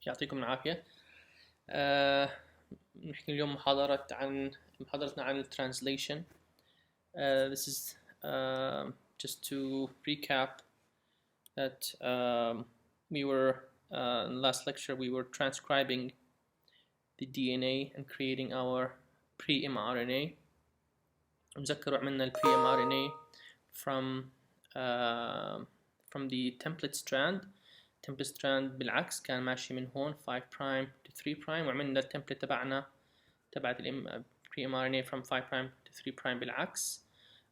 يعطيكم العافية. نحكي اليوم محاضرتنا عن translation. This is just to recap that we were in the last lecture we were transcribing the DNA and creating our pre-mRNA. نذكروا عملنا ال pre-mRNA from the template strand. template strand بالعكس كان ماشي من هون 5 prime to 3 prime، وعملنا التمبلت تبعت ال pre-mRNA from 5 prime to 3 prime بالعكس،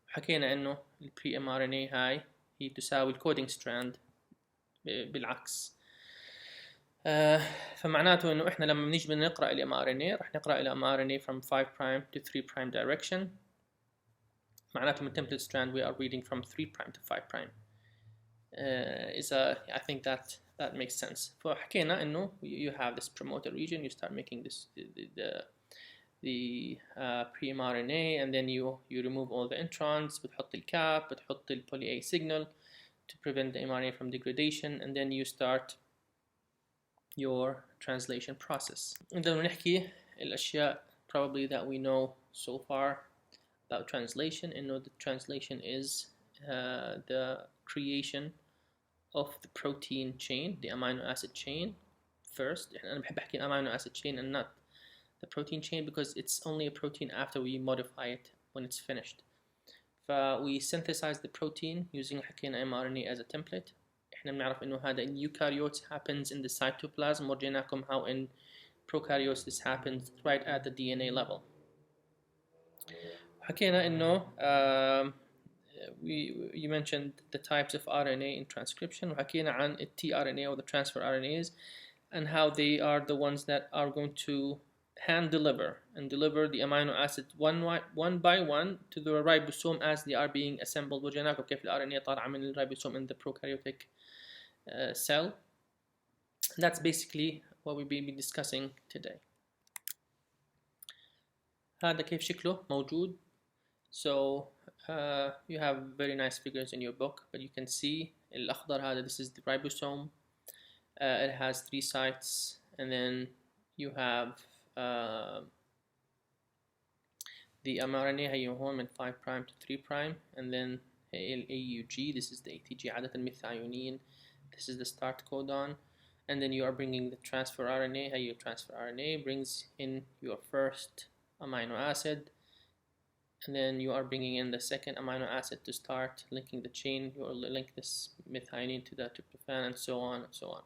وحكينا انه ال pre-mRNA هاي هي تساوي ال coding strand بالعكس. فمعناته انه احنا لما بنيجي نقرأ ال mRNA رح نقرأ ال mRNA from 5 prime to 3 prime direction. معناته من template strand we are reading from 3 prime to 5 prime. I think that makes sense. فحكينا انه you have this promoter region, you start making this the pre-mRNA, and then you remove all the introns. بتحط الكاب، بتحط ال poly A signal to prevent the mRNA from degradation, and then you start your translation process. إذا بنحكي الأشياء probably that we know so far about translation. إنه the translation is the creation of the protein chain, the amino acid chain first. أنا بحب أحكي amino acid chain and not the protein chain because it's only a protein after we modify it when it's finished. We synthesize the protein using حكينا mRNA as a template. إحنا بنعرف إنه هذا in eukaryotes happens in the cytoplasm. ورجيناكم how in prokaryotes this happens right at the DNA level. حكينا إنه you mentioned the types of RNA in transcription. وحكينا عن tRNA or the transfer RNAs and how they are the ones that are going to hand deliver the amino acid one by one to the ribosome as they are being assembled. وجيناكم كيف ال RNA طالعة من الريبوسوم in the prokaryotic cell. That's basically what we'll be discussing today. هذا كيف شكله موجود. So you have very nice figures in your book, but you can see الأخضر هذا, this is the ribosome. It has 3 sites, and then you have the mRNA هي هون من 5 prime to 3 prime, and then AUG, this is the ATG عادة methionine, this is the start codon, and then you are bringing the transfer RNA. هي your transfer RNA brings in your first amino acid, and then you are bringing in the second amino acid to start linking the chain. You will link this methionine to the tryptophan, and so on and so on.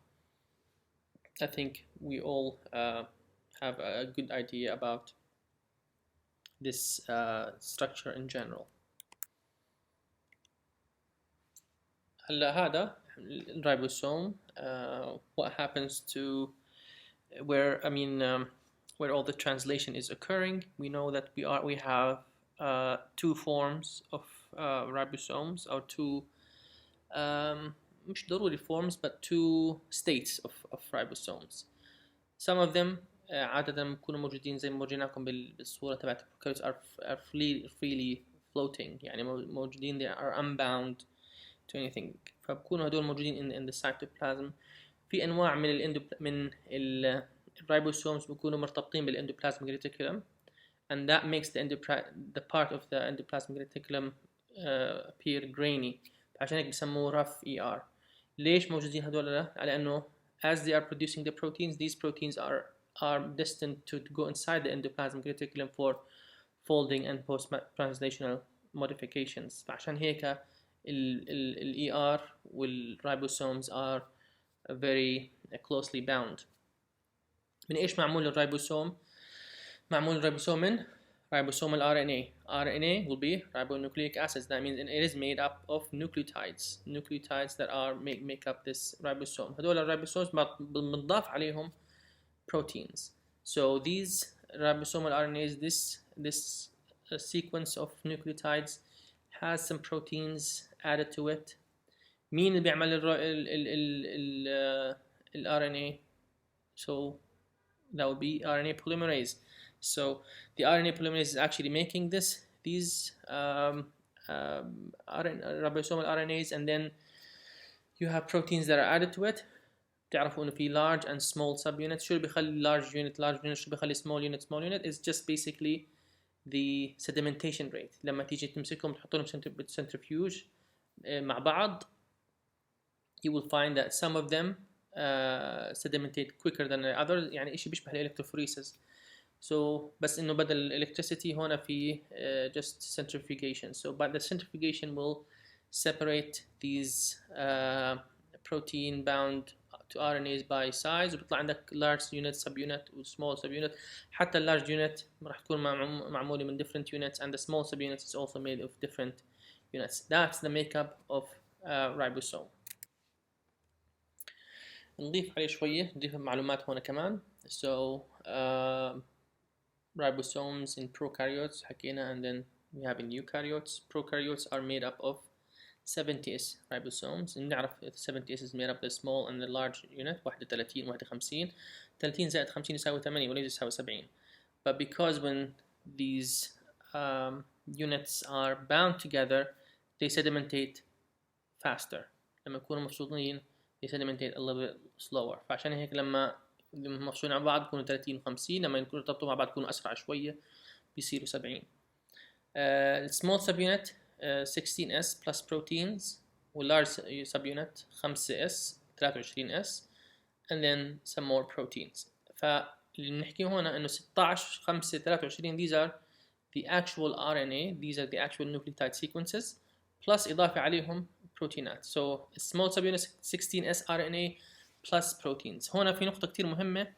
I think we all have a good idea about this structure in general. هلا هذا الريبوسوم. What happens to where all the translation is occurring? We know that we have 2 forms of ribosomes, or 2 مش ضروري forms, but 2 states of ribosomes. Some of them عادة بيكونوا موجودين زي ما ورجيناكم بالصورة تبعت البروكاريوتس are freely floating، يعني موجودين, they are unbound to anything. فبكونوا هدول موجودين in the cytoplasm. في أنواع من الريبوسومز بيكونوا مرتبطين بالendoplasmic reticulum, and that makes the part of the endoplasmic reticulum appear grainy. عشان هيك بسموه rough ER. ليش موجودين هدول؟ على أنه as they are producing the proteins, these proteins are destined to go inside the endoplasmic reticulum for folding and post-translational modifications. فعشان هيك ال ER والribosomes are very closely bound. من إيش معمول الريبوسوم؟ معمول الريبوسوم من ribosomal RNA. RNA will be ribonucleic acids. That means it is made up of nucleotides that are make up this ribosome. هدول الريبوسومز بنضاف عليهم proteins. So these ribosomal RNAs, this sequence of nucleotides has some proteins added to it. مين اللي بيعمل ال RNA? So that would be RNA polymerase. So the RNA polymerase is actually making these ribosomal RNAs, and then you have proteins that are added to it. تعرفوا إنه في large and small subunits. شو اللي بيخلي large unit شو بيخلي small unit is just basically the sedimentation rate. لما تيجي تمسكهم تحطهم centrifuge مع بعض, you will find that some of them sedimentate quicker than the others. يعني إشي بيشبه electrophoresis. So بس إنه بدل electricity هنا في just centrifugation. So but the centrifugation will separate these protein bound to RNAs by size, وبيطلع عندك large unit, subunit و small subunit. حتى ال large unit راح تكون معمولة من different units, and the small subunit is also made of different units. That's the makeup of ribosome. نضيف عليه شوية, نضيف معلومات هنا كمان. So ribosomes in prokaryotes حكينا, and then we have in eukaryotes. Prokaryotes are made up of 70S ribosomes. نعرف 70S is made up the small and the large unit, 31 51. 30 زائد 50 يساوي 8 وليس يساوي 70. But because when these units are bound together they sedimentate faster. لما يكونوا مفصولين they sedimentate a little bit slower. فعشان هيك لما مفصولين عن بعض بيكونوا 30 و50, لما يكونوا يرتبطوا مع بعض بيكونوا أسرع شوية بيصيروا 70. small subunit 16S plus proteins, والlarge subunit 5S 23S, and then some more proteins. فاللي بنحكيه هنا إنه 16 5 23 these are the actual RNA, these are the actual nucleotide sequences plus إضافة عليهم بروتينات. So small subunit 16S RNA plus proteins. هنا في نقطة كتير مهمة,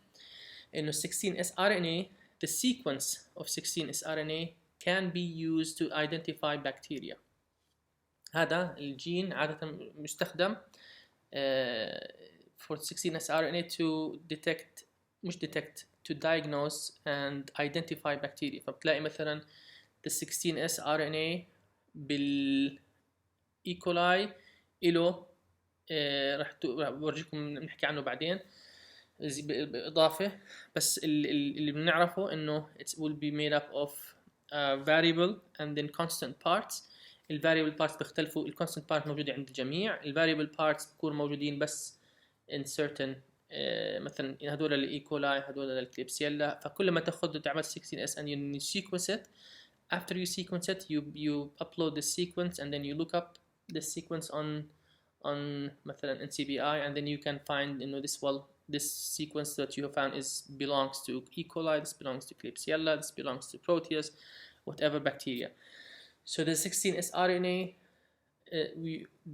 إنه 16S RNA, the sequence of 16S RNA can be used to identify bacteria. هذا الجين عادة مستخدم for 16S RNA to detect, مش detect, to diagnose and identify bacteria. فبتلاقي مثلا the 16S RNA بال E. coli إله راح بورجيكم نحكي عنه بعدين بإضافة, بس اللي بنعرفه إنه it will be made up of variable and then constant parts. ال variable parts بيختلفوا, ال constant part موجودة عند الجميع, ال variable parts بيكونوا موجودين بس in certain مثلا هدول ال E. coli, هدول ال Klebsiella. فكل ما تاخذ تعمل 16S and you sequence it. After you sequence it, you upload the sequence and then you look up the sequence on مثلا NCBI, and then you can find this sequence that you have found belongs to E. coli, this belongs to Klebsiella, this belongs to Proteus, whatever bacteria. So the 16S RNA,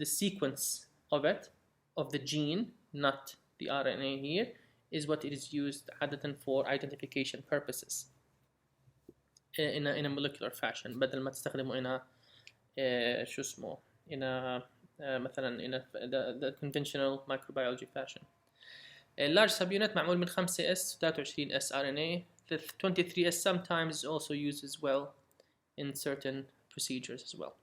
the sequence of it, of the gene, not the RNA here, is what it is used عادة for identification purposes in a molecular fashion, بدل ما تستخدمه شو اسمه مثلا in the conventional microbiology fashion. large subunit معمول من 5S 23S RNA. The 23S sometimes is also used as well in certain procedures as well.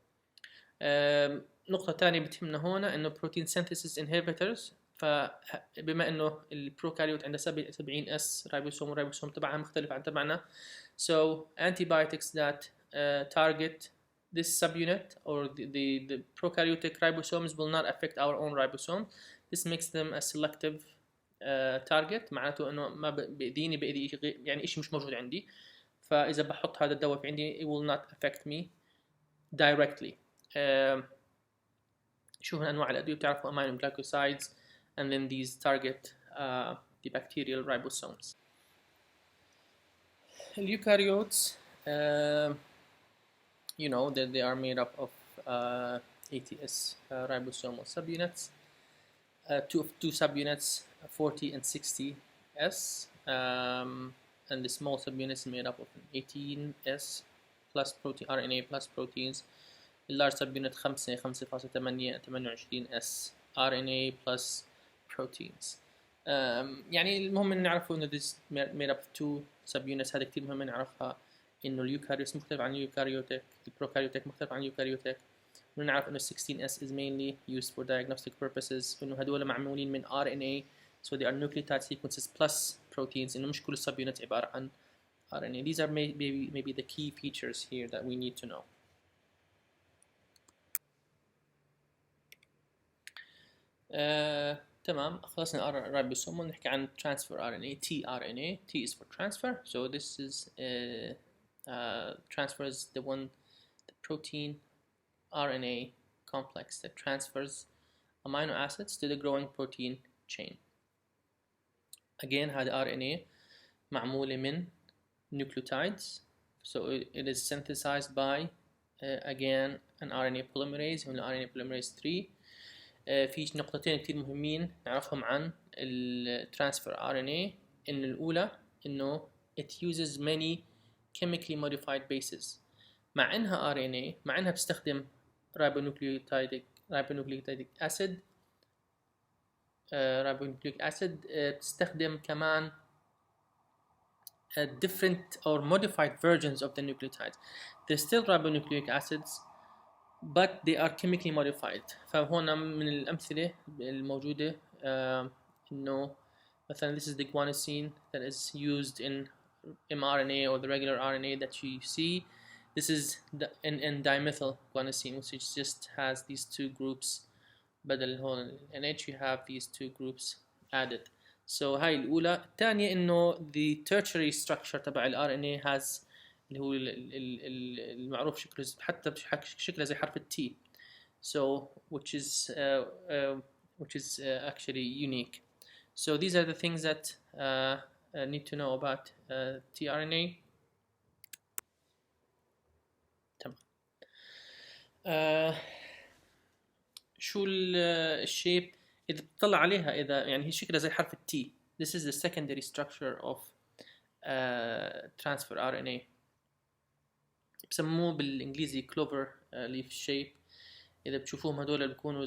نقطة تانية بتهمنا هنا إنه protein synthesis inhibitors. فبما إنه البروكاريوت عنده 70S رايبوسوم, والرايبوسوم تبعها مختلف عن تبعنا, so antibiotics that target this subunit or the prokaryotic ribosomes will not affect our own ribosome. This makes them a selective target. معناته إنه ما بيأذيني, بيأذي يعني إشي مش موجود عندي. فإذا بحط هذا الدواء في عندي it will not affect me directly. شو هن أنواع الأدوية بتعرفوا, amino glycosides, and then these target the bacterial ribosomes. Eukaryotes, you know that they are made up of ATS ribosomal subunits, two subunits, 40 and 60S, and the small subunits made up of 18S plus protein RNA plus proteins. The large subunit 5.8 28S RNA plus proteins. يعني المهم إن نعرفه إنه this made up of two subunits. هذا كتير مهم نعرفها, إنه اليوكاريوتس مختلف عن اليوكاريوتيك, البروكاريوتيك مختلف عن اليوكاريوتيك. ونعرف إنه 16S is mainly used for diagnostic purposes. إنه هدول معمولين من RNA, so they are nucleotide sequences plus proteins. إنه مش كل subunits عبارة عن RNA. These are maybe the key features here that we need to know. تمام. خلصنا الريبوسوم ونحكي عن transfer RNA. tRNA. T is for transfer. So this is transfers the protein RNA complex that transfers amino acids to the growing protein chain. Again, هذا RNA معمولة من nucleotides. So it is synthesized by again an RNA polymerase هنا RNA polymerase 3. في نقطتين كتير مهمين نعرفهم عن transfer RNA. إن الأولى إنه it uses many chemically modified bases. مع إنها RNA مع إنها بتستخدم ribonucleic acid بتستخدم كمان different or modified versions of the nucleotides. They're still ribonucleic acids but they are chemically modified. فهنا من الأمثلة الموجودة إنه مثلا this is the guanosine that is used in mRNA or the regular RNA that you see. This is the N-dimethyl guanosine, which just has these two groups. بدل هون NH you have these two groups added. So هاي الأولى. الثانية إنه the tertiary structure تبع ال RNA has اللي هو المعروف شكله حتى شكله زي حرف T. So which is actually unique. So these are the things that need to know about tRNA. تمام. شو الشيب إذا بتطلع عليها إذا يعني هي شكلها زي حرف T. This is the secondary structure of transfer RNA. بسموه بالإنجليزي clover leaf shape. إذا بتشوفوهم هدول بيكونوا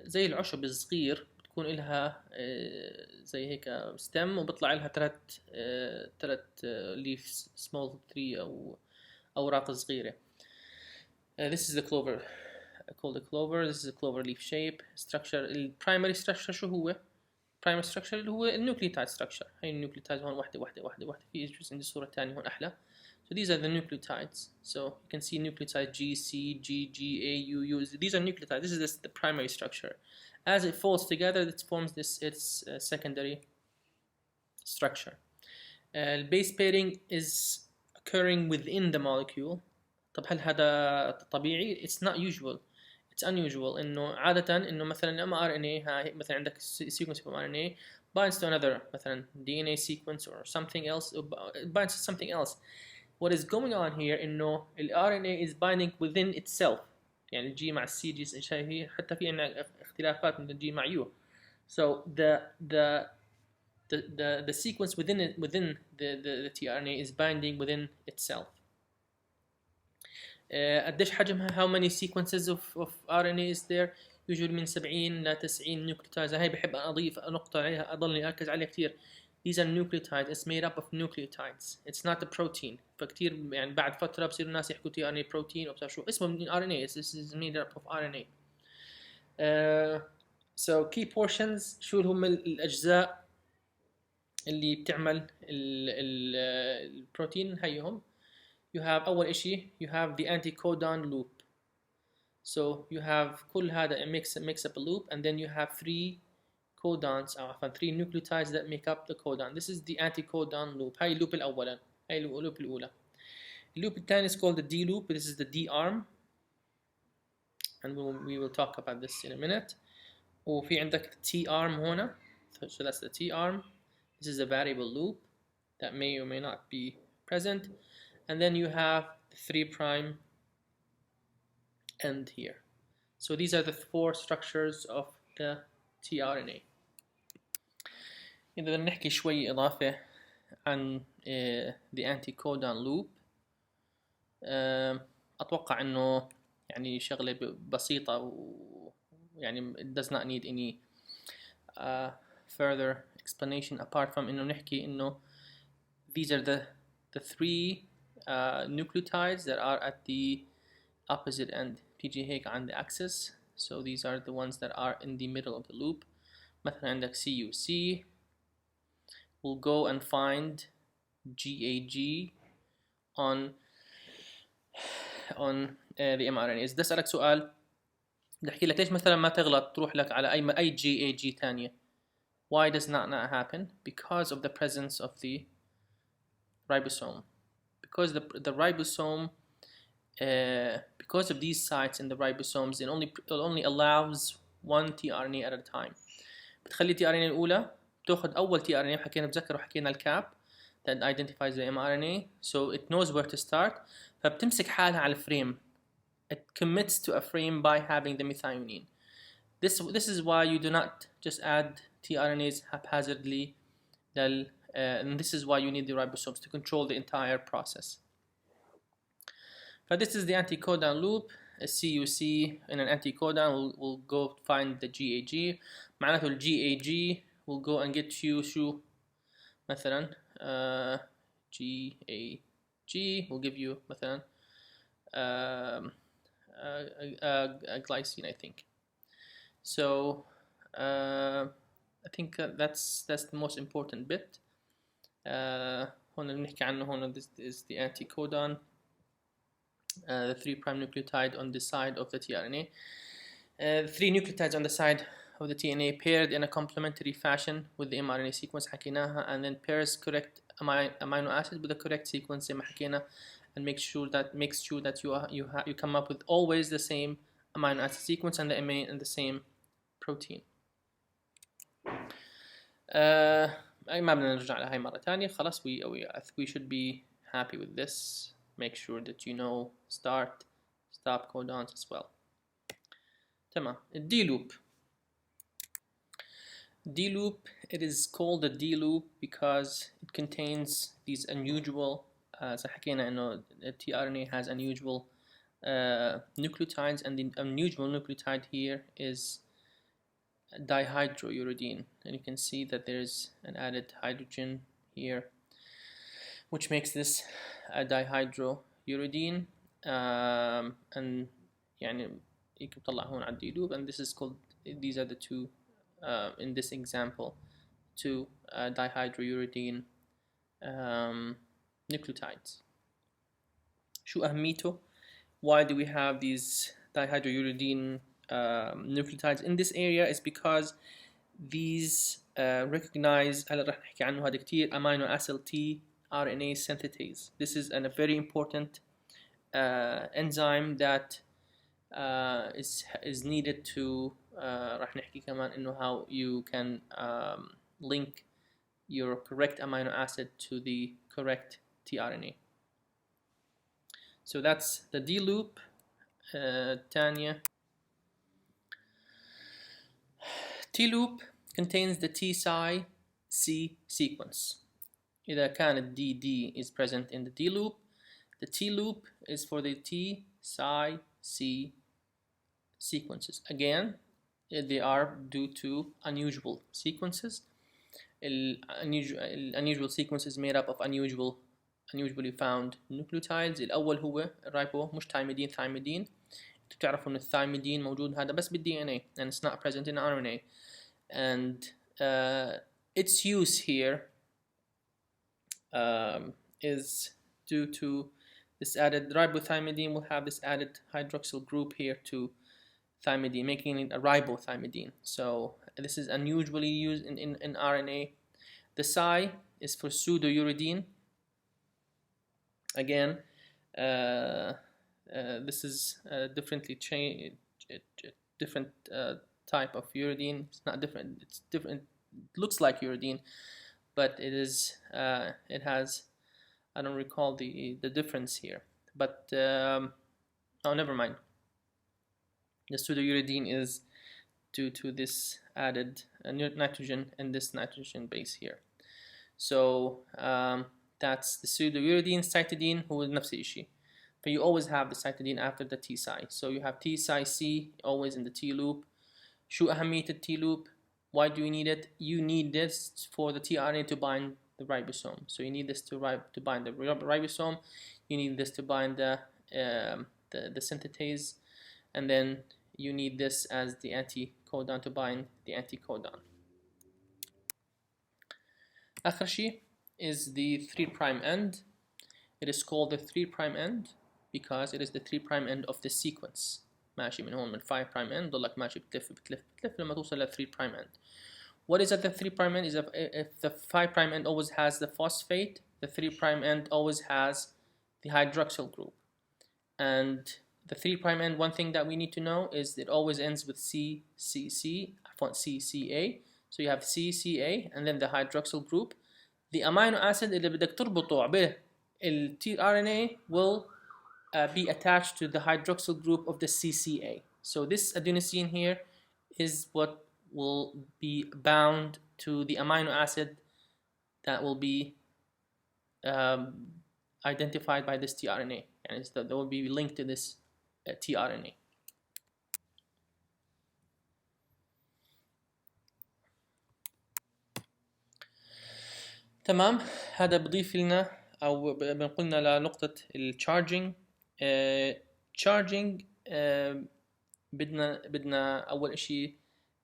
زي العشب الصغير بتكون إلها زي هيك stem وبطلع لها ثلاث leaves small 3 أو أوراق صغيرة. This is the clover called the clover. This is a clover leaf shape structure. The primary structure شو هو؟ primary structure اللي هو النيوكليوتايد structure. هاي النيوكليوتايد هون واحدة في جزء عندي الصورة الثانية هون أحلى. So these are the nucleotides. So you can see nucleotide G, C, G, G, A, U, U. These are nucleotides. This is the primary structure. As it falls together, it forms its secondary structure. Base pairing is occurring within the molecule. طب هل هذا طبيعي؟ It's not usual. It's unusual. إنه عادة إنه مثلا mRNA ها مثلا عندك sequence of mRNA binds to another مثلا DNA sequence or something else. It binds to something else. What is going on here إنه ال RNA is binding within itself. يعني الجي مع السي جي شايفين حتى في عندنا اختلافات من الجي مع يو. So the sequence within the tRNA is binding within itself. قديش حجمها؟ how many sequences of RNA is there? usually من 70 ل 90 nucleotides. هاي بحب أضيف نقطة عليها أضلني أركز عليها كثير. These are nucleotides. It's made up of nucleotides. It's not a protein. فكتير يعني بعد فترة بصير الناس يحكوا tRNA protein أو شو اسمه من RNA. This is made up of RNA. So key portions شو هم الأجزاء اللي بتعمل البروتين هيهم. You have أول إشي you have the anticodon loop. So you have كل هذا makes up a loop and then you have 3 codons أو عفوا 3 nucleotides that make up the codon. This is the anticodon loop. هاي اللوب الأولى. هاي اللوب الأولى. اللوب الثاني is called the D loop. This is the D arm and we will talk about this in a minute. وفي عندك T arm هنا. So that's the T arm. This is a variable loop that may or may not be present. And then you have the 3' end here. So these are the 4 structures of the tRNA. إذا بدنا نحكي شوي إضافة عن the anticodon loop. أتوقع إنه يعني شغلة بسيطة ويعني it does not need any further explanation apart from إنه نحكي إنه these are the 3 nucleotides that are at the opposite end. PG هيك on the axis. So these are the ones that are in the middle of the loop. مثلا عندك CUC. We'll go and find GAG on the mRNAs. بدي أسألك سؤال. بدي احكي لك ليش مثلا ما تغلط تروح لك على اي جي اي جي ثانيه. Why does not happen? Because of the presence of the ribosome. Because the ribosome, because of these sites in the ribosomes, it only allows one tRNA at a time. بتخلي tRNA الأولى بتاخذ أول tRNA. حكينا بتذكر وحكينا الكاب that identifies the mRNA, so it knows where to start. فبتمسك حالها على الفريم. It commits to a frame by having the methionine. This is why you do not just add tRNAs haphazardly, and this is why you need the ribosomes to control the entire process. But this is the anticodon loop. A CUC in an anticodon will go find the GAG. معناته ال GAG will go and get you شو مثلا GAG will give you مثلا a glycine, I think. So I think that's the most important bit. هون اللي بنحكي عنه هون, this is the anticodon, the 3' nucleotide on the side of the tRNA. 3 nucleotides on the side of the tRNA paired in a complementary fashion with the mRNA sequence حكيناها, and then pairs correct amino acid with the correct sequence زي ما حكينا, and makes sure that you come up with always the same amino acid sequence and the same protein. ما بدنا نرجع لهاي مرة تانية. خلاص we should be happy with this. Make sure that you know start stop codons as well. تمام. D loop. D loop, it is called a D loop because it contains these unusual زي حكينا إنه tRNA has unusual nucleotides, and the unusual nucleotide here is dihydrouridine, and you can see that there's an added hydrogen here, which makes this a dihydrouridine, and يعني يمكن تطلع هون على الدي loop, and this is called, these are the two in this example, two dihydrouridine nucleotides. شو أهميته? Why do we have these dihydrouridine nucleotides in this area? Is because these recognize, هلا رح نحكي عنه هذا كتير, amino acid tRNA synthetase. This is a very important enzyme that is needed to رح نحكي كمان إنه how you can link your correct amino acid to the correct tRNA. So that's the D loop. Tanya. T loop contains the T-Psi-C sequence. إذا كانت DD is present in the D loop, the T loop is for the T-Psi-C sequences. Again, they are due to unusual sequences. Unusual sequence is made up of unusually found nucleotides. الأول هو الرايبو مش thymidine. انتوا بتعرفوا إن الثايميدين موجود هذا بس بالدي ان اي, and it's not present in RNA, and its use here is due to this added ribothiamidine will have this added hydroxyl group here to thymidine, making it a ribothymidine. So this is unusually used in RNA. The psi is for pseudouridine. Again, this is differently different type of uridine. It's not different. It's different. It looks like uridine, but it is. It has. I don't recall the difference here, but oh, never mind. The pseudouridine is due to this added nitrogen and this nitrogen base here. So that's the pseudouridine. Cytidine هو نفس الشيء. But you always have the cytidine after the T-Psi. So you have T-Psi-C always in the T loop. شو أهمية the T loop? Why do you need it? You need this for the tRNA to bind the ribosome. So you need this to bind the ribosome. You need this to bind the synthetase, and then you need this as the anticodon to bind the anticodon. آخر شيء is the 3' end. It is called the 3' end because it is the 3' end of the sequence. ماشي من هون من 5 prime end ضلك ماشي بتلف بتلف بتلف لما توصل ل 3 prime end. What is at the 3 prime end is if the 5 prime end always has the phosphate, the 3 prime end always has the hydroxyl group. And the 3 prime end, one thing that we need to know is it always ends with CCC, CCA. So you have CCA and then the hydroxyl group. The amino acid اللي بدك تربطه به ال tRNA will be attached to the hydroxyl group of the CCA. So this adenosine here is what will be bound to the amino acid that will be identified by this tRNA, and that will be linked to this tRNA. تمام. هذا بضيف لنا او بنقلنا لنقطة الشارجينج. تشارجينج بدنا اول اشي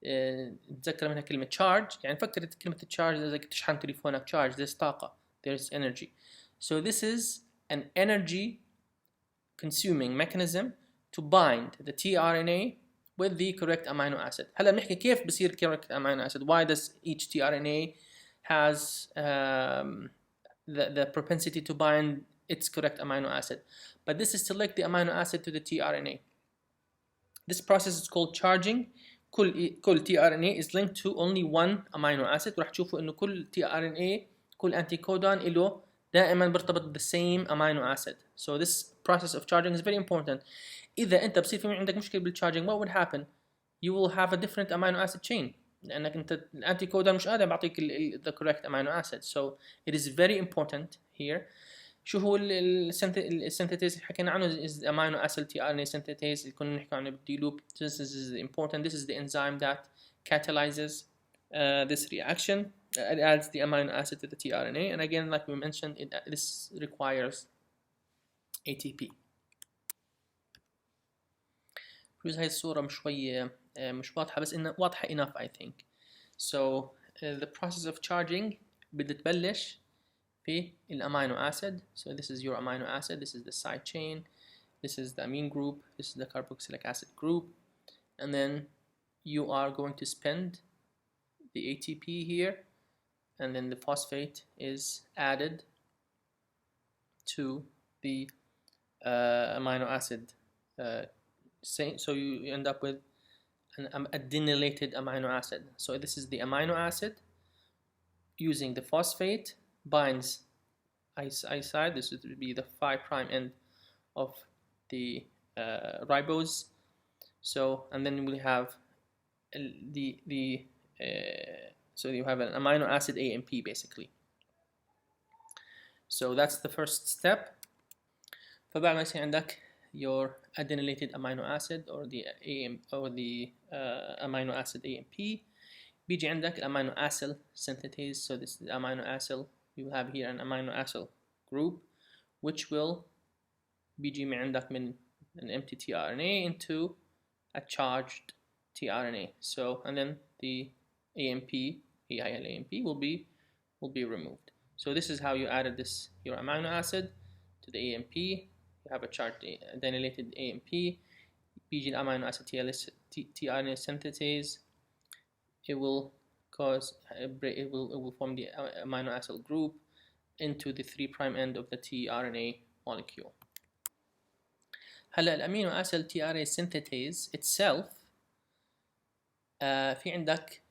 نتذكر منها كلمة charge. يعني فكرت كلمة charge اذا تشحن تليفونك charge, there's طاقة, there's energy. So this is an energy consuming mechanism to bind the tRNA with the correct amino acid. هلا بنحكي كيف بصير correct amino acid. Why does each tRNA has the propensity to bind its correct amino acid? But this is to link the amino acid to the tRNA. This process is called charging. كل tRNA is linked to only one amino acid. وراح تشوفوا انه كل tRNA كل anticodon له دائما برتبط the same amino acid. So this process of charging is very important. إذا أنت بصير في عندك مشكلة بالcharging, what would happen? You will have a different amino acid chain. لأنك أنت الانتيكودون مش قادر بعطيك the correct amino acid. So it is very important here. شو هو السنتيتيز حكينا عنه is amino acid tRNA synthetase اللي كنا نحكي عنه بالدي loop. This is important. This is the enzyme that catalyzes this reaction. It adds the amino acid to the tRNA, and again, like we mentioned, this requires ATP. بجوز هاي الصورة مش واضحة بس إنها واضحة enough I think. So the process of charging بدها تبلش في الامينو acid. So this is your amino acid, this is the side chain, this is the amine group, this is the carboxylic acid group, and then you are going to spend the ATP here, and then the phosphate is added to the amino acid. So you end up with an adenylated amino acid. So this is the amino acid using the phosphate binds I side. This would be the 5' end of the ribose. So and then we have so you have an amino acid AMP basically. So that's the first step. فبعد ما يصير عندك your adenylated amino acid or the amino acid AMP, بيجي عندك amino acid synthetase. So this is the amino acid. You have here an amino acid group which will بيجي من عندك من an empty tRNA into a charged tRNA. So and then the AMP, AMP will be removed. So this is how you added your amino acid to the AMP. You have a charged adenylated AMP. بيجي الامينو acid tRNA synthetase. It will form the amino acid group into the 3' end of the tRNA molecule. هلا الامينو acid tRNA synthetase itself في عندك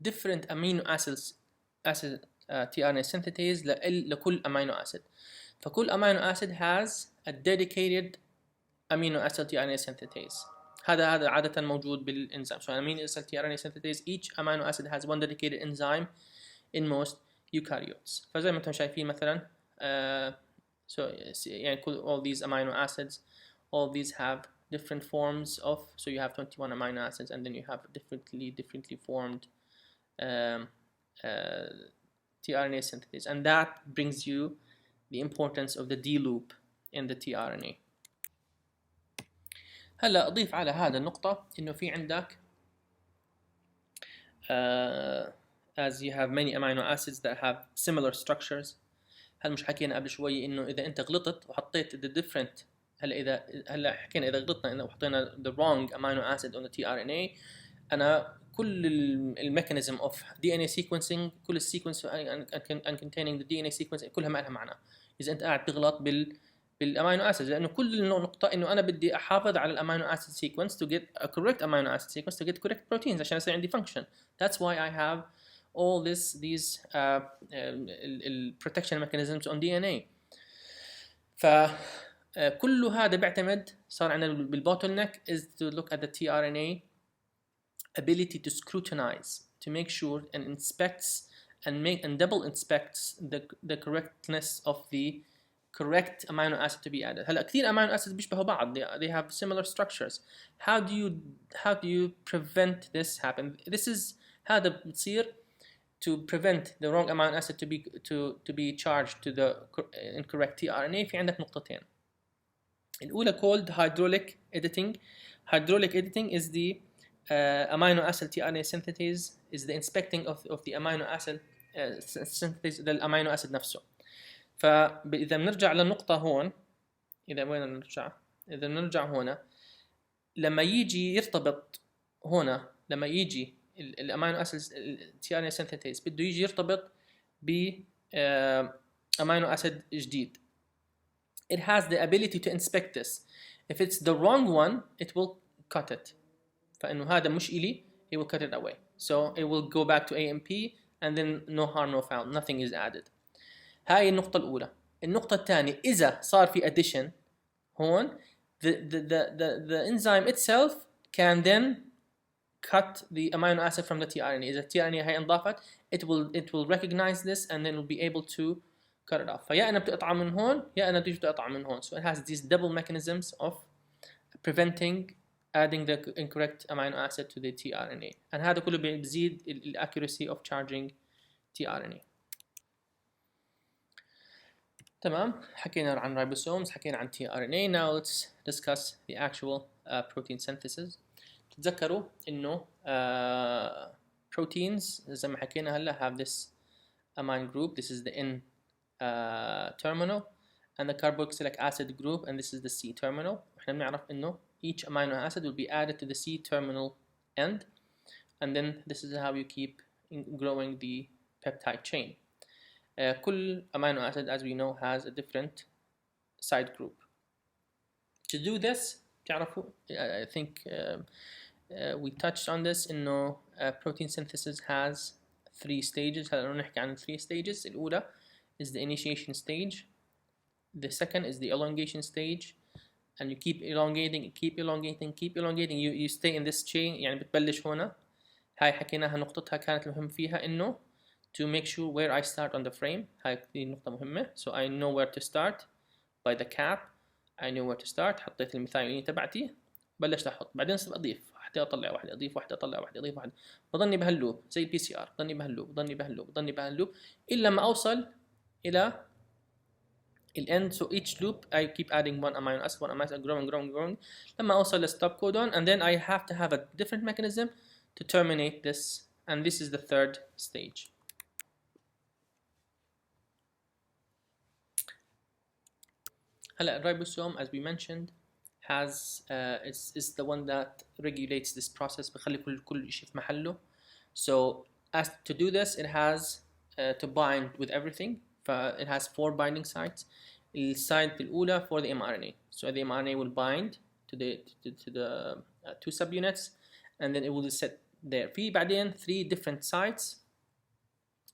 different amino acids tRNA synthetase لكل amino acid. فكل amino acid has a dedicated amino acid tRNA synthetase. هذا عادة موجود بالإنزيم. So amino acid tRNA synthetase, each amino acid has one dedicated enzyme in most eukaryotes. فزي ما انتم شايفين مثلا so يعني all these amino acids, all these have different forms of, so you have 21 amino acids and then you have differently formed tRNA synthetase, and that brings you the importance of the D loop in the tRNA. هلا أضيف على هذا النقطة إنه في عندك as you have many amino acids that have similar structures. هل مش حكينا قبل شوي إنه إذا أنت غلطت وحطيت the different هلا حكينا اذا غلطنا انه حطينا the wrong amino acid on the tRNA. انا كل الميكانيزم اوف DNA sequencing، كل السيكونس containing the DNA sequence كلها ما لها معنى اذا انت قاعد تغلط بالامينو اسيد، لانه كل النقطه انه انا بدي احافظ على الامينو اسيد sequence to get a correct amino acid sequence to get correct proteins عشان يصير عندي function. That's why I have all these protection mechanisms on DNA. فكل هذا بيعتمد، صار عندنا بالبوتل نيك is to look at the tRNA ability to scrutinize, to make sure and inspects and double inspects the correctness of the correct amino acid to be added. هلا كثير amino acids بيشبهوا بعض. They have similar structures. How do you prevent this happen? This is هذا بتصير to prevent the wrong amino acid to be charged to the incorrect tRNA. في عندك نقطتين. الأولى called hydraulic editing. Hydraulic editing is the amino acid tRNA synthase, is the inspecting of the amino acid synthase للامينو acid نفسه. فإذا بنرجع للنقطة هون، إذا بنرجع هنا، لما يجي يرتبط هنا، لما يجي الامينو acid tRNA synthase بده يجي يرتبط ب amino acid جديد. It has the ability to inspect this. If it's the wrong one, it will cut it. فإنه هذا مش إلي, it will cut it away. So it will go back to AMP and then no harm no foul, nothing is added. هاي النقطة الأولى. النقطة الثانية، إذا صار في addition هون, the enzyme itself can then cut the amino acid from the tRNA. إذا الtRNA هاي انضافت, it will recognize this and then will be able to cut it off. فيا أنا بتقطع من هون يا أنا بتيجي تقطع من هون. So it has these double mechanisms of preventing adding the incorrect amino acid to the tRNA. and هذا كله بيزيد accuracy of charging tRNA. تمام، حكينا عن ribosomes، حكينا عن tRNA. Now let's discuss the actual protein synthesis. تتذكروا إنه proteins زي ما حكينا هلا have this amine group. This is the N terminal and the carboxylic acid group, and this is the C terminal. إحنا بنعرف إنه each amino acid will be added to the C terminal end, and then this is how you keep growing the peptide chain. كل amino acid, as we know, has a different side group. To do this, تعرفوا, I think we touched on this. إنه protein synthesis has 3 stages. هلا نحكي عن 3 stages. الأولى is the initiation stage. The second is the elongation stage, and you keep elongating. You stay in this chain. يعني بتبلش هنا. هاي حكيناها نقطتها كانت المهم فيها إنه to make sure where I start on the frame. هاي نقطة مهمة. So I know where to start by the cap. I know where to start. حطيت الميثايونين تبعتي، بلشت أحط، بعدين صرت أضيف واحدة، أطلع واحدة، أضيف واحدة، أطلع واحدة، أضيف واحدة، بضلني بهاللوب زي PCR، بضلني بهاللوب إلا ما أوصل إلى end. So each loop I keep adding one amino acid, growing لما أوصل ل stop codon, and then I have to have a different mechanism to terminate this, and this is the third stage. هلا ribosome, as we mentioned, has is the one that regulates this process. بخلي كل شيء في محله. So as to do this, it has to bind with everything. It has 4 binding sites. السايت الأولى for the mRNA. So the mRNA will bind to the 2 subunits, and then it will set there. في بعدين 3 different sites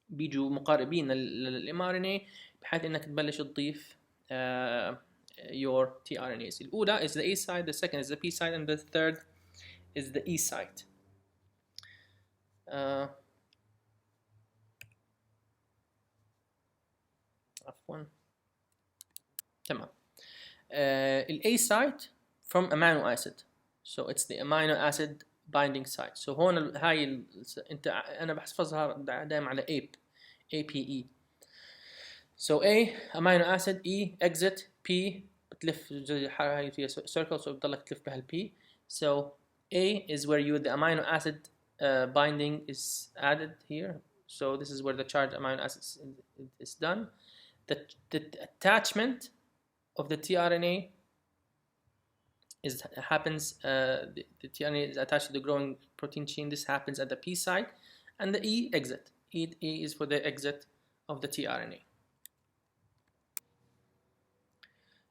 بيجوا مقاربين للmRNA بحيث إنك تبلش تضيف your tRNAs. الأولى is the A site, the second is the P site, and the third is the E site. عفوا. تمام. ال A site from amino acid. So it's the amino acid binding site. So هون هاي انت انا بحفظها دائما على APE. So A amino acid, E exit, P بتلف هاي فيها circle, so بتضلك تلف بهال P. So A is where the amino acid binding is added here. So this is where the charged amino acid is done. The attachment of the tRNA is happens, the tRNA is attached to the growing protein chain. This happens at the P site, and the E exit. E is for the exit of the tRNA.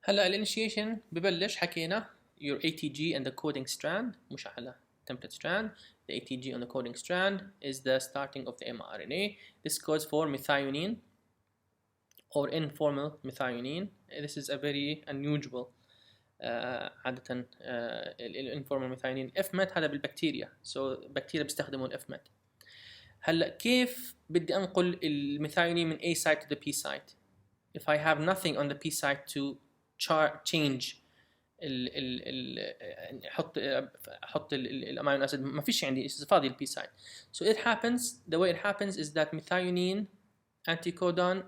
هلا الانيشيشن ببلش حكينا your ATG and the coding strand مش على template strand. The ATG on the coding strand is the starting of the mRNA. This codes for methionine or informal methionine. This is a very unusual عادة الانفورمال methionine. FMET هذا بالبكتيريا. So بكتيريا بيستخدموا الFMET. هلا كيف بدي انقل الميثايونين من A site to the P site if I have nothing on the P site to change احط الامينو اسيد، ما فيش عندي فاضي البي سايت. So it happens, the way it happens is that methionine anticodon,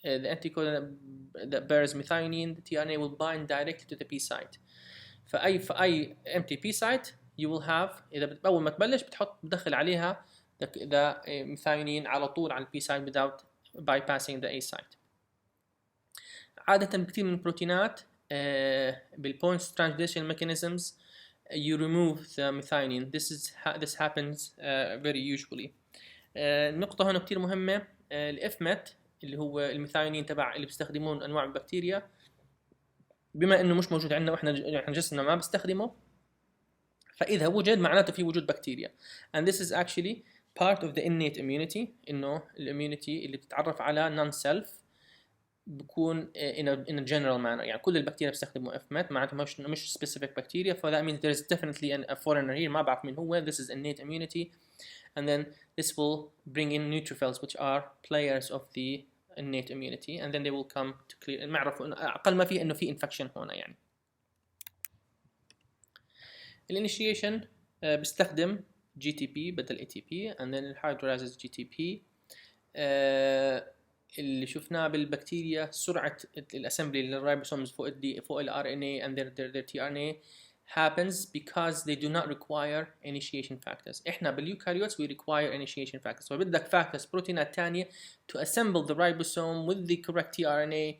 the anticodon that bears methionine, the tRNA will bind directly to the P site. فأي empty P site you will have، إذا أول ما تبلش بتدخل عليها the methionine على طول على البي site without bypassing the A site. عادة كثير من البروتينات بالpoint translation mechanisms you remove the methionine. This happens very usually. النقطة هنا كثير مهمة. الFMET اللي هو الميثايونين تبع اللي بيستخدمون أنواع البكتيريا، بما إنه مش موجود عندنا وإحنا جسمنا ما بيستخدمه، فإذا وجد معناته في وجود بكتيريا. And this is actually part of the innate immunity. إنه الاميونيتي اللي بتتعرف على non-self بكون in a general manner. يعني كل البكتيريا بيستخدموا FMET، معناته مش specific bacteria. So that means there is definitely a foreigner here ما بعرف مين هو. This is innate immunity, and then this will bring in neutrophils which are players of the innate immunity, and then they will come to clear. نعرف أقل ما فيه إنه في infection هنا يعني. الانيشيشن بيستخدم GTP بدل ATP, and then it hydrolyzes GTP. اللي شفناه بالبكتيريا سرعة الاسمبلي للرايبوسومز فوق ال RNA and their tRNA happens because they do not require initiation factors. احنا باليوكاريوتس we require initiation factors. فبدك factors بروتينات تانية to assemble the ribosome with the correct tRNA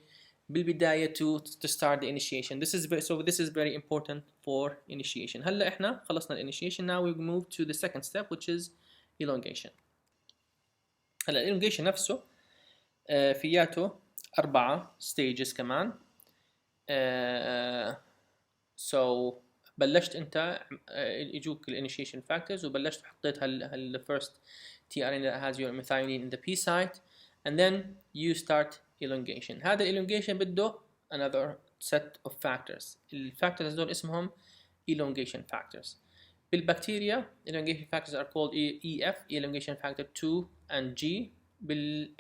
بالبداية to start the initiation. This is very important for initiation. هلا احنا خلصنا الinitiation. Now we move to the second step which is elongation. هلا elongation نفسه فياته 4 stages كمان. So بلشت انت يجوك الانيشيشن فاكتورز وبلشت حطيت هال first tRNA that has your methionine in the P site, and then you start elongation. هذا elongation بده another set of factors. الفاكتورز دول اسمهم elongation factors. بالبكتيريا elongation factors are called EF, elongation factor 2 and G.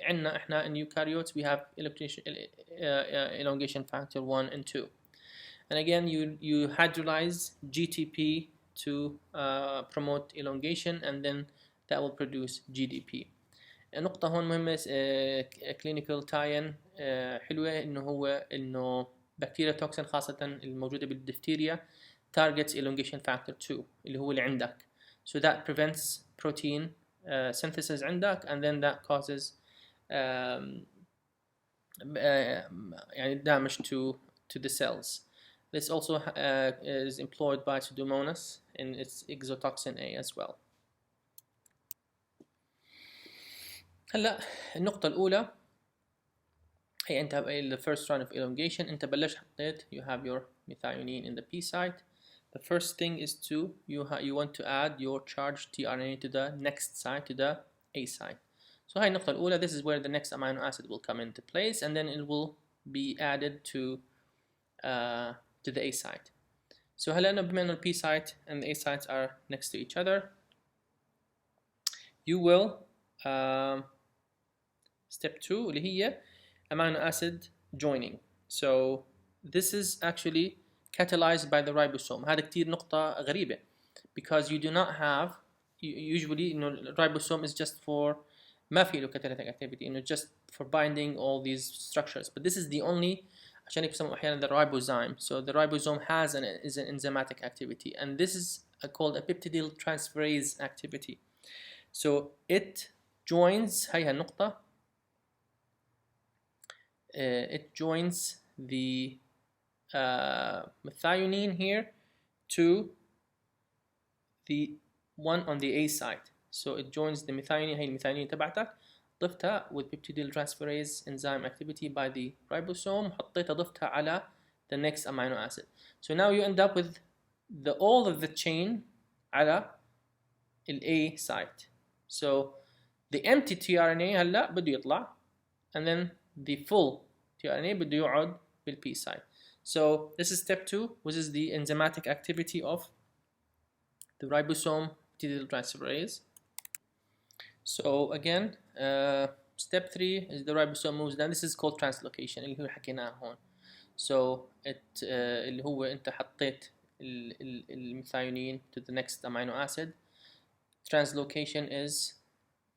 عندنا احنا in eukaryotes we have elongation factor 1 and 2, and again you hydrolyze GTP to promote elongation, and then that will produce GDP. النقطة هون مهمة clinical tie-in حلوة إنه بكتيريا توكسين خاصة الموجودة بالدفتيريا targets elongation factor 2 اللي هو اللي عندك, so that prevents protein synthesis عندك, and then that causes يعني damage to the cells. This also is employed by Pseudomonas in its exotoxin A as well. هلا النقطة الأولى هي أنت the first run of elongation. أنت بلشت حطيت you have your methionine in the P site. The first thing is you want to add your charged tRNA to the next site, to the A site. So هاي النقطة الأولى. This is where the next amino acid will come into place, and then it will be added to the A site. So هلا أنا بما إنه P site and the A sites are next to each other, you will step 2 اللي هي amino acid joining. So this is actually catalyzed by the ribosome. هذا كتير نقطة غريبة because you do not have usually the ribosome is just for ما في له catalytic activity, just for binding all these structures, but this is the only عشان يسموه أحيانا the ribosome. So the ribosome is an enzymatic activity, and this is called a peptidyl transferase activity. So it joins هاي النقطة it joins the methionine here to the one on the A side. So it joins the methionine. هي الميثيونين تبعتك ضفتها with peptidyl transferase enzyme activity by the ribosome. حطيتها ضفتها على the next amino acid. So now you end up with all of the chain على ال A site. So the empty tRNA هلا بده يطلع, and then the full tRNA بده يقعد بال P site. So this is step 2, which is the enzymatic activity of the ribosome peptidyl transferase. So again, step 3 is the ribosome moves down. This is called translocation اللي هو حكيناه هون. So اللي هو انت حطيت الميثionine to the next amino acid. Translocation is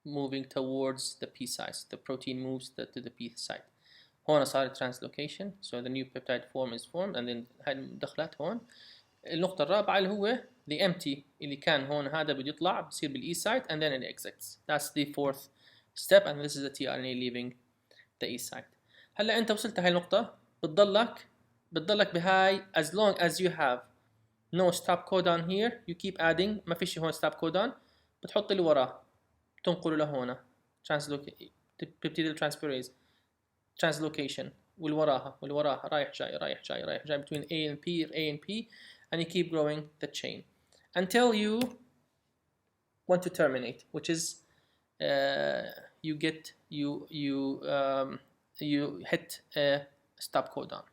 moving towards the P site. The protein moves to the P site. هون صار translocation, so the new peptide form is formed, and then هاي دخلت هون. النقطة الرابعة اللي هو the empty اللي كان هون هذا بده يطلع بصير بالE site and then it exits. That's the fourth step, and this is the tRNA leaving the E site. هلا أنت وصلت هاي النقطة, بتضلك بهاي as long as you have no stop codon here, you keep adding. ما فيش هون stop codon, بتحط اللي وراه تنقله لهون peptidyl transferase translocation والوراها رايح جاي between A and P, and you keep growing the chain until you want to terminate, which is you hit a stop codon.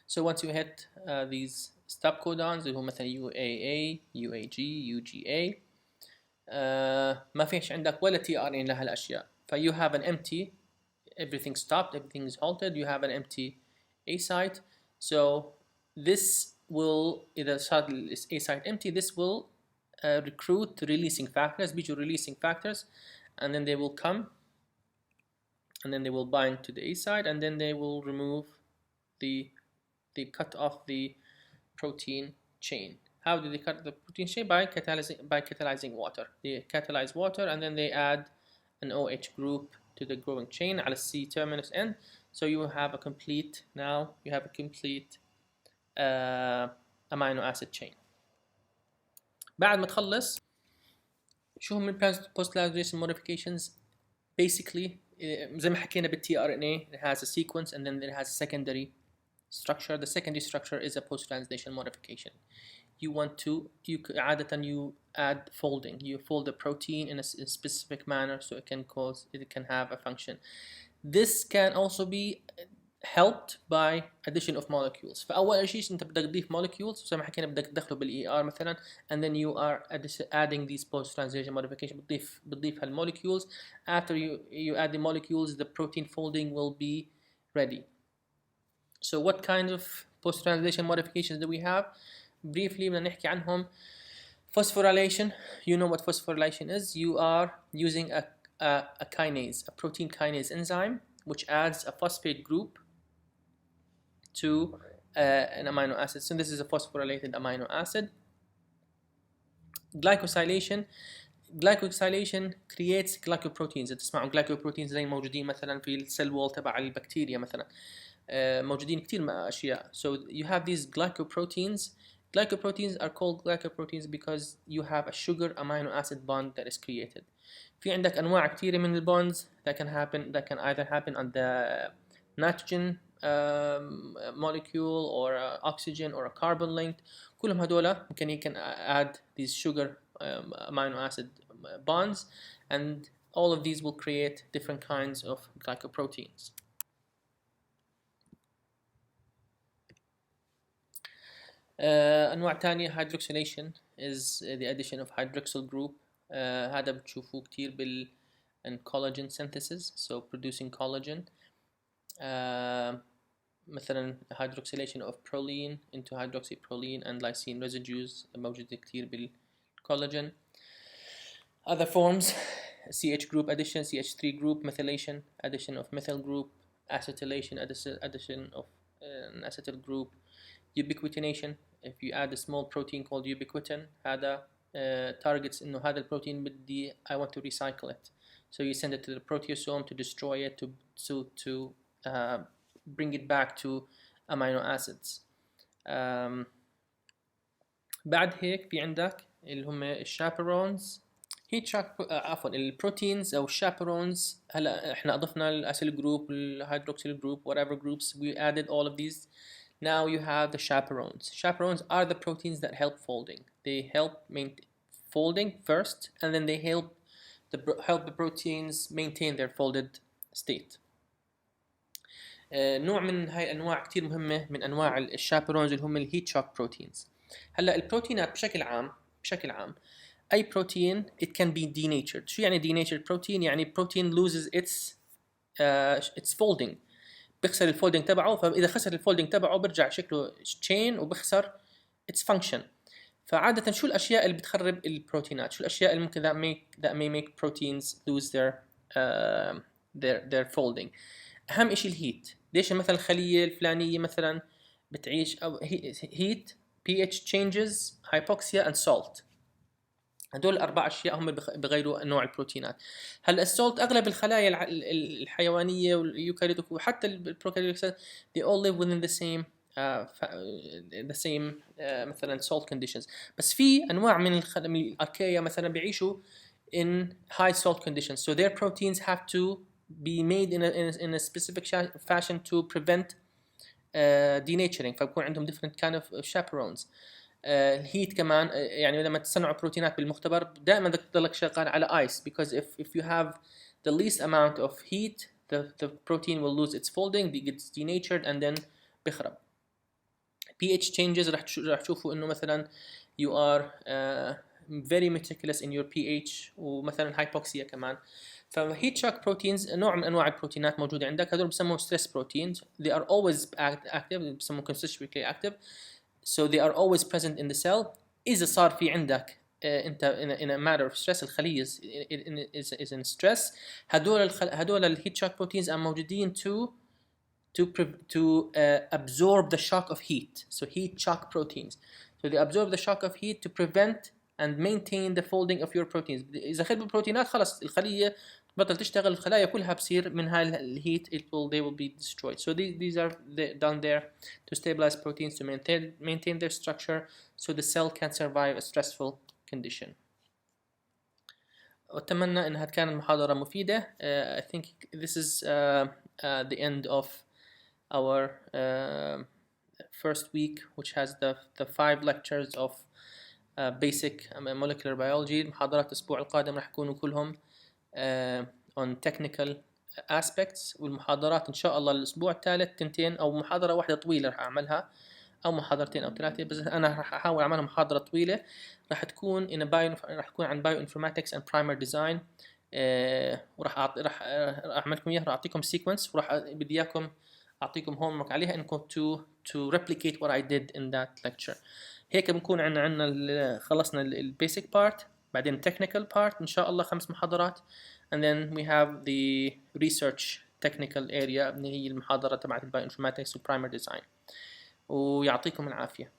So once you hit these stop codons اللي هو مثلا UAA, UAG, UGA, ما فيش عندك ولا tRNA لهالاشياء. You have an empty, everything stopped, everything is halted, you have an empty A site. So this will, إذا صار A site empty, this will recruit releasing factors, بيجوا releasing factors, and then they will come, and then they will bind to the A site, and then they will remove they cut off the protein chain. How do they cut the protein chain? By catalyzing water. They catalyze water, and then they add an OH group to the growing chain على C terminus end. So you have a complete, now you have a complete amino acid chain. بعد ما تخلص شو هم post translation modifications? Basically زي ما حكينا بالتي RNA, it has a sequence and then it has a secondary structure. The secondary structure is a post-translation modification. عادة you add folding. You fold the protein in a specific manner so it can have a function. This can also be helped by addition of molecules. فأول شيء أنت بدك تضيف molecules زي ما حكينا بدك تدخله بالER مثلا, and then you are adding these post-translation modification. بتضيف هالmolecules. After you add the molecules, the protein folding will be ready. So what kind of post-translation modifications do we have? Briefly بدنا نحكي عنهم. Phosphorylation. You know what phosphorylation is. You are using a kinase, a protein kinase enzyme, which adds a phosphate group to an amino acid. So this is a phosphorylated amino acid. Glycosylation. Glycosylation creates glycoproteins. تسمعوا glycoproteins زي موجودين مثلا في السيل وول تبع البكتيريا مثلا. موجودين كتير أشياء. So you have these glycoproteins. Glycoproteins are called glycoproteins because you have a sugar amino acid bond that is created. في عندك أنواع كتيرة من bonds that can either happen on the nitrogen molecule or oxygen or a carbon linked. كلهم هدول you can add these sugar amino acid bonds, and all of these will create different kinds of glycoproteins. أنواع تانية hydroxylation is the addition of hydroxyl group. هذا بتشوفوه كتير collagen synthesis, so producing collagen. مثلا hydroxylation of proline into hydroxyproline and lysine residues موجودة كتير بالcollagen. Other forms, CH group addition, CH3 group methylation, addition of methyl group, acetylation, addition of an acetyl group, ubiquitination. If you add a small protein called ubiquitin, هذا targets إنه هذا البروتين بدي I want to recycle it. So you send it to the proteasome to destroy it, to bring it back to amino acids. بعد هيك في عندك اللي هم الشابرونز. هي تشاك عفوا البروتينز او الشابرونز. هلا احنا اضفنا الاسيل جروب الهيدروكسيل جروب whatever groups we added all of these. Now you have the chaperones. Chaperones are the proteins that help folding. They help folding first, and then they help the proteins maintain their folded state. نوع من هاي الانواع كتير مهمه من انواع الشابرونز اللي هم الهيت شوك بروتينز. هلا البروتينات بشكل عام اي بروتين it can be denatured. شو يعني denatured protein؟ يعني protein loses its folding، بيخسر الفولدنج تبعه. فاذا خسر الفولدنج تبعه برجع شكله chain وبخسر its function. فعادة شو الاشياء اللي بتخرب البروتينات؟ شو الاشياء اللي ممكن that may make proteins lose their folding؟ اهم شيء الهيت. ليش مثلا الخليه الفلانيه مثلا بتعيش او heat pH changes hypoxia and salt. هدول الاربع اشياء هم بغيروا نوع البروتينات. هلا السولت اغلب الخلايا الحيوانيه واليوكاريوت وحتى البروكاريوت they all live within the same مثلا salt conditions. بس في انواع من الاركيا مثلا بيعيشوا in high salt conditions, so their proteins have to be made in a specific fashion to prevent denaturing. فبكون عندهم different kind of chaperones. الهيت كمان يعني لما تصنعوا بروتينات بالمختبر دائما بدك تضلك شغال على ايس because if you have the least amount of heat the protein will lose its folding, it gets denatured and then بخرب. pH changes راح تشوفوا انه مثلا you are very meticulous in your pH ومثلا hypoxia كمان. فهيت شوك بروتينز نوع من انواع البروتينات موجوده عندك. هذول بسموه stress proteins. They are always active. بسموه constitutively active. So they are always present in the cell. إذا صار في عندك أنت in a matter of stress الخلية is in stress. هدول الهيت شوك proteins موجودين to absorb the shock of heat. So heat shock proteins. So they absorb the shock of heat to prevent and maintain the folding of your proteins. إذا خربوا البروتينات خلص الخلية بطل تشتغل. الخلايا كلها بصير من هاي الهيت they will be destroyed. So these are done there to stabilize proteins to maintain their structure so the cell can survive a stressful condition. أتمنى أنها كانت محاضرة مفيدة. I think this is the end of our first week, which has the 5 lectures of basic molecular biology. محاضرات الأسبوع القادم راح يكونوا كلهم on technical aspects. والمحاضرات إن شاء الله الأسبوع الثالث 2 أو محاضرة واحدة طويلة راح أعملها أو محاضرتين أو 3. بس أنا راح أحاول أعملها محاضرة طويلة راح تكون راح تكون عن bioinformatics and primer design. وراح راح أعمل لكم إياها. راح أعطيكم sequence وراح بدي إياكم أعطيكم homework عليها إنكم to replicate what I did in that lecture. هيك بنكون عنا خلصنا البيسك بارت، بعدين التكنيكال بارت إن شاء الله 5 محاضرات، and then we have the research technical area اللي هي المحاضرة تبعت البايوانفورماتكس والبرايمر ديزاين. ويعطيكم العافية.